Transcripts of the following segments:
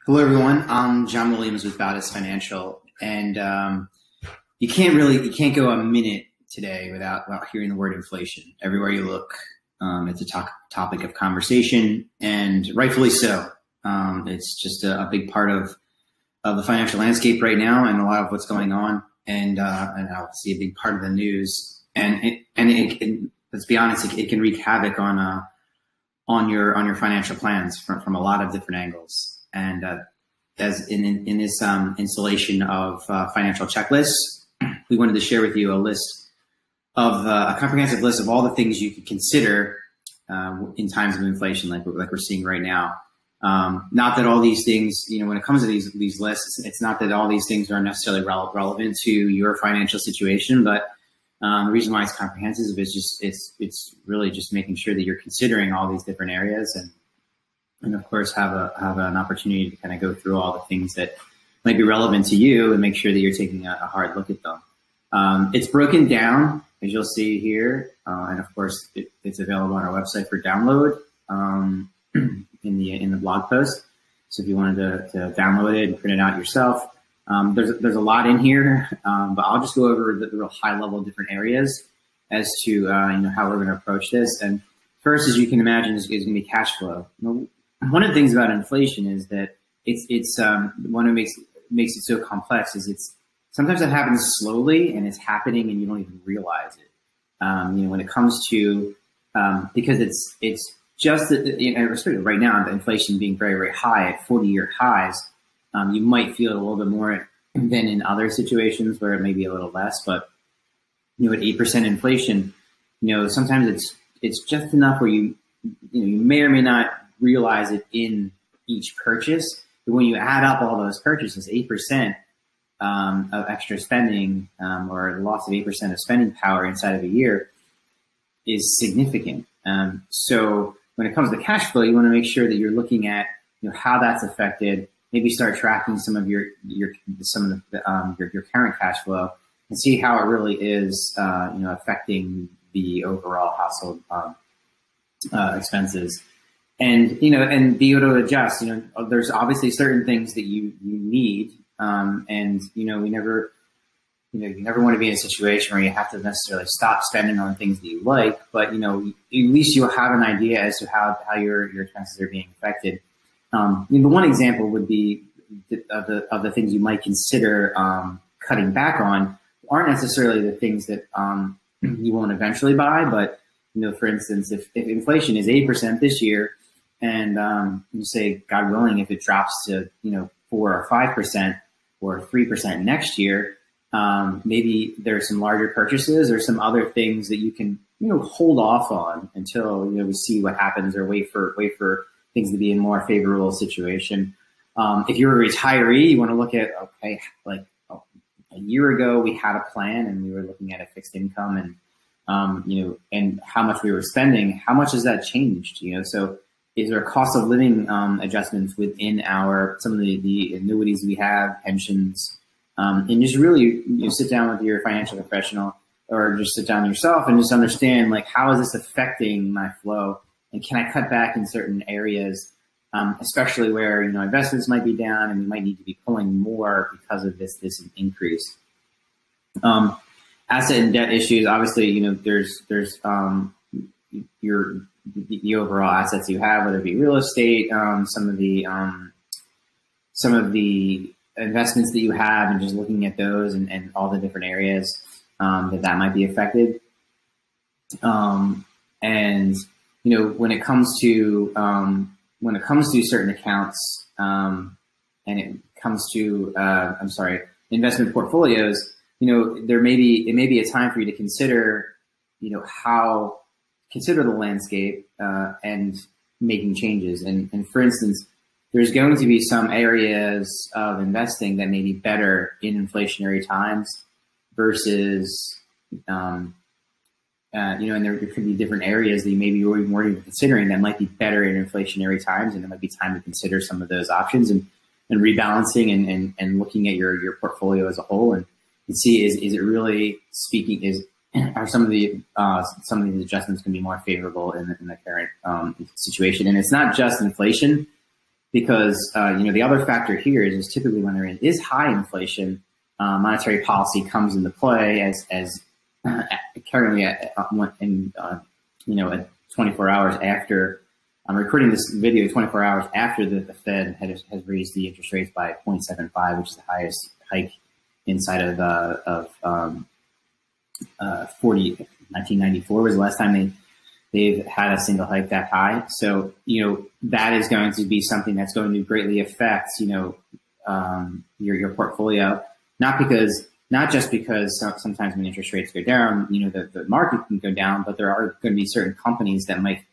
Hello, everyone. I'm John Williams with Bautis Financial, and you can't go a minute today without hearing the word inflation. Everywhere you look, it's a topic of conversation, and rightfully so. It's just a big part of the financial landscape right now, and a lot of what's going on, and obviously a big part of the news. And let's be honest, it can wreak havoc on your financial plans from a lot of different angles. And as in this installation of financial checklists, we wanted to share with you a comprehensive list of all the things you could consider in times of inflation, like we're seeing right now. Not that all these things, when it comes to these lists, it's not that all these things are necessarily relevant to your financial situation, but the reason why it's comprehensive is it's really just making sure that you're considering all these different areas, and of course have an opportunity to kind of go through all the things that might be relevant to you and make sure that you're taking a hard look at them. It's broken down, as you'll see here, and of course it's available on our website for download in the blog post. So if you wanted to download it and print it out yourself, there's a lot in here, but I'll just go over the real high level different areas as to how we're going to approach this. And first, as you can imagine, is going to be cash flow. One of the things about inflation is that it's one of makes it so complex is sometimes it happens slowly and it's happening and you don't even realize it. When it comes to because it's just especially right now, the inflation being very, very high at 40-year highs, you might feel it a little bit more than in other situations where it may be a little less. But at 8% inflation, sometimes it's just enough where you may or may not realize it in each purchase. But when you add up all those purchases, 8% of extra spending or the loss of 8% of spending power inside of a year is significant. So when it comes to cash flow, you want to make sure that you're looking at how that's affected. Maybe start tracking some of your current cash flow and see how it really is affecting the overall household expenses. And be able to adjust. There's obviously certain things that you need, and we never, you never want to be in a situation where you have to necessarily stop spending on things that you like. But at least you'll have an idea as to how your expenses are being affected. The one example would be of the things you might consider cutting back on aren't necessarily the things that you won't eventually buy, but for instance, if inflation is 8% this year, and you say, God willing, if it drops to 4 or 5% or 3% next year, maybe there's some larger purchases or some other things that you can hold off on until we see what happens, or wait for things to be in a more favorable situation. If you're a retiree, you want to look at a year ago we had a plan and we were looking at a fixed income and and how much we were spending. How much has that changed? So is there cost of living adjustments within some of the annuities we have, pensions, and just really sit down with your financial professional or just sit down yourself and just understand how is this affecting my flow, and can I cut back in certain areas, especially where investments might be down and you might need to be pulling more because of this increase. Asset and debt issues, obviously, there's the overall assets you have, whether it be real estate, some of the investments that you have, and just looking at those and all the different areas that might be affected. And when it comes to certain accounts, and it comes to investment portfolios, it may be a time for you to consider consider the landscape and making changes. And for instance, there's going to be some areas of investing that may be better in inflationary times versus, and there could be different areas that you maybe weren't even considering that might be better in inflationary times, and it might be time to consider some of those options and rebalancing and looking at your portfolio as a whole and see is it really speaking are some of these adjustments can be more favorable in the current situation. And it's not just inflation. because the other factor here is typically when there is high inflation, monetary policy comes into play as currently at 24 hours after. I'm recording this video 24 hours after the Fed has raised the interest rates by 0.75, which is the highest hike inside of 1994 was the last time they've had a single hike that high. So, that is going to be something that's going to greatly affect, your portfolio, not just because sometimes when interest rates go down, the market can go down, but there are going to be certain companies that might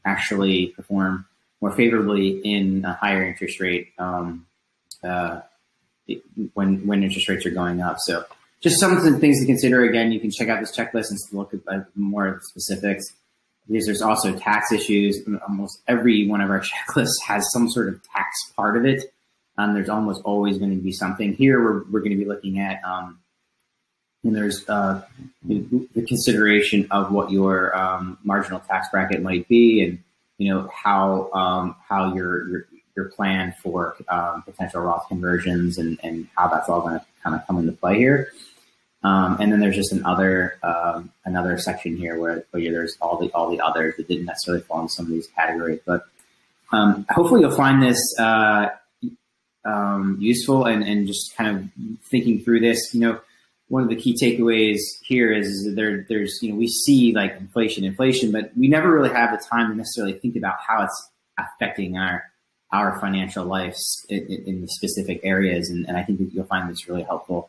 actually perform more favorably in a higher interest rate when interest rates are going up. So just some of the things to consider. Again, you can check out this checklist and look at more of the specifics, because there's also tax issues. Almost every one of our checklists has some sort of tax part of it. There's almost always going to be something. Here we're going to be looking at and there's the consideration of what your marginal tax bracket might be, and how your plan for potential Roth conversions and how that's all going to kind of come into play here. And then there's just another section here where there's all the others that didn't necessarily fall in some of these categories. But hopefully you'll find this useful and just kind of thinking through this. One of the key takeaways here is there's we see like inflation, but we never really have the time to necessarily think about how it's affecting our financial lives in the specific areas. And I think that you'll find this really helpful.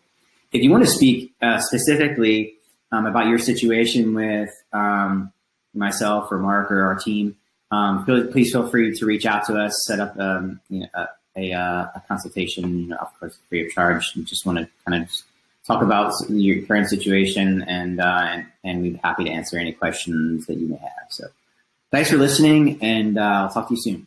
If you want to speak specifically about your situation with myself or Mark or our team, please feel free to reach out to us, set up a consultation, of course, free of charge. We just want to kind of talk about your current situation, and we'd be happy to answer any questions that you may have. So thanks for listening, and I'll talk to you soon.